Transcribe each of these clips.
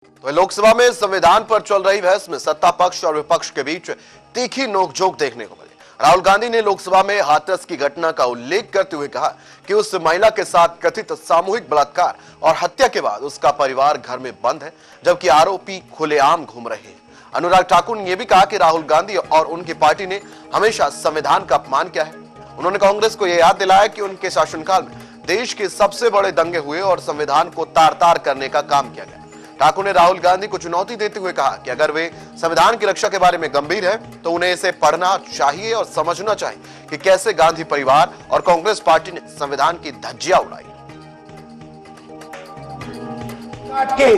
तो लोकसभा में संविधान पर चल रही बहस में सत्ता पक्ष और विपक्ष के बीच तीखी नोकझोंक देखने को मिली। राहुल गांधी ने लोकसभा में हाथरस की घटना का उल्लेख करते हुए कहा कि उस महिला के साथ कथित सामूहिक बलात्कार और हत्या के बाद उसका परिवार घर में बंद है, जबकि आरोपी खुलेआम घूम रहे हैं। अनुराग ठाकुर ने यह भी कहा कि राहुल गांधी और उनकी पार्टी ने हमेशा संविधान का अपमान किया है। उन्होंने कांग्रेस को यह याद दिलाया कि उनके शासनकाल में देश के सबसे बड़े दंगे हुए और संविधान को तार तार करने का काम किया गया। ठाकुर ने राहुल गांधी को चुनौती देते हुए कहा कि अगर वे संविधान की रक्षा के बारे में गंभीर है तो उन्हें इसे पढ़ना चाहिए और समझना चाहिए कि कैसे गांधी परिवार और कांग्रेस पार्टी ने संविधान की धज्जियां उड़ाई। के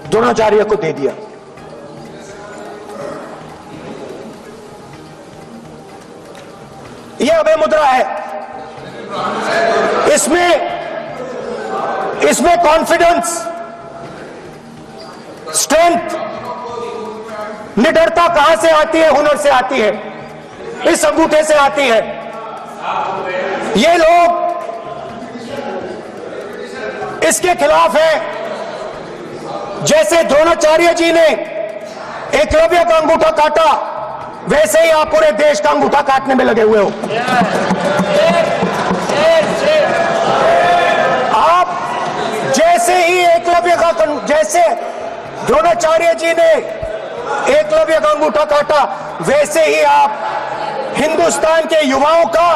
द्रोणाचार्य को दे दिया। यह अभय मुद्रा है। इसमें कॉन्फिडेंस, स्ट्रेंथ, निडरता कहां से आती है? हुनर से आती है, इस अंगूठे से आती है। ये लोग इसके खिलाफ हैं। जैसे द्रोणाचार्य जी ने एकलव्य का अंगूठा काटा, वैसे ही आप पूरे देश का अंगूठा काटने में लगे हुए हो। आप जैसे ही एकलव्य का, जैसे द्रोणाचार्य जी ने एकलव्य का अंगूठा काटा, वैसे ही आप हिंदुस्तान के युवाओं का,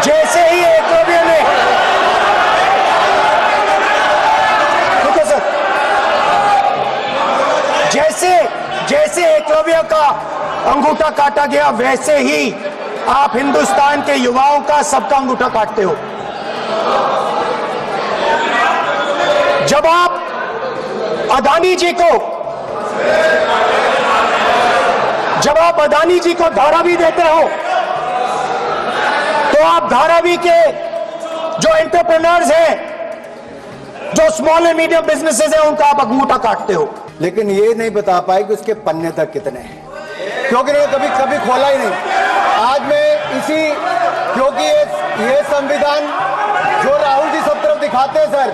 जैसे ही एकलव्य ने, ठीक है सर, जैसे एकलव्य का अंगूठा काटा गया, वैसे ही आप हिंदुस्तान के युवाओं का, सबका अंगूठा काटते हो। जब आप अदानी जी को धारावी देते हो, तो आप धारावी के जो एंटरप्रेन्योर्स हैं, जो स्मॉल एंड मीडियम बिजनेसेस हैं, उनका आप अंगूठा काटते हो। लेकिन ये नहीं बता पाए कि उसके पन्ने तक कितने हैं, क्योंकि उन्होंने कभी खोला ही नहीं। आज मैं क्योंकि ये संविधान जो राहुल जी सब तरफ दिखाते हैं सर,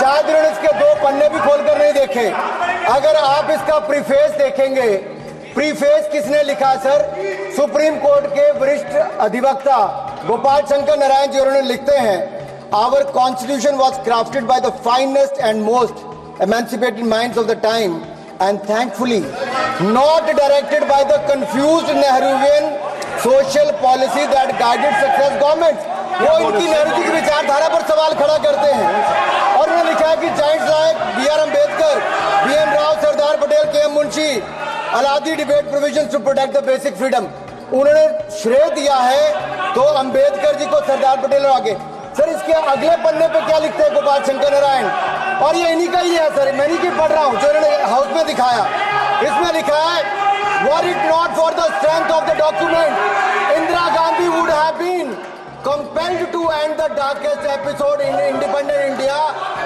शायद उन्होंने इसके 2 पन्ने भी खोलकर नहीं देखे। अगर आप इसका प्रीफेस देखेंगे, प्रीफेस किसने लिखा है सर? सुप्रीम कोर्ट के वरिष्ठ अधिवक्ता गोपाल शंकर नारायण जी। उन्होंने लिखते हैं, our constitution was crafted by the finest and most emancipated minds of the time and thankfully not directed by the confused Nehruvian social policy that guided success governments। वो इनकी नेहरू जी की विचारधारा पर सवाल खड़ा करते हैं। और उन्होंने लिखा है कि giants like B.R. Ambedkar, B.M. Rao, Sardar Patel, K.M. Munshi Alladi debate provisions to protect the basic freedom. उन्होंने श्रेय दिया है तो अम्बेडकर जी को, सरदार पटेल और आगे। सर इसके अगले पन्ने पे क्या लिखते हैं गोपाल शंकर नारायण? और ये इन्हीं का ही है सर, मैं इन्हीं की पढ़ रहा हूं जो इन्होंने हाउस में दिखाया। इसमें लिखा है, were it not for the strength of the document, Indira Gandhi would have been compelled to end the darkest episode in independent India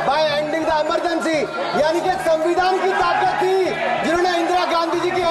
by ending the emergency। यानी कि संविधान की ताकत थी जिन्होंने इंदिरा गांधी जी की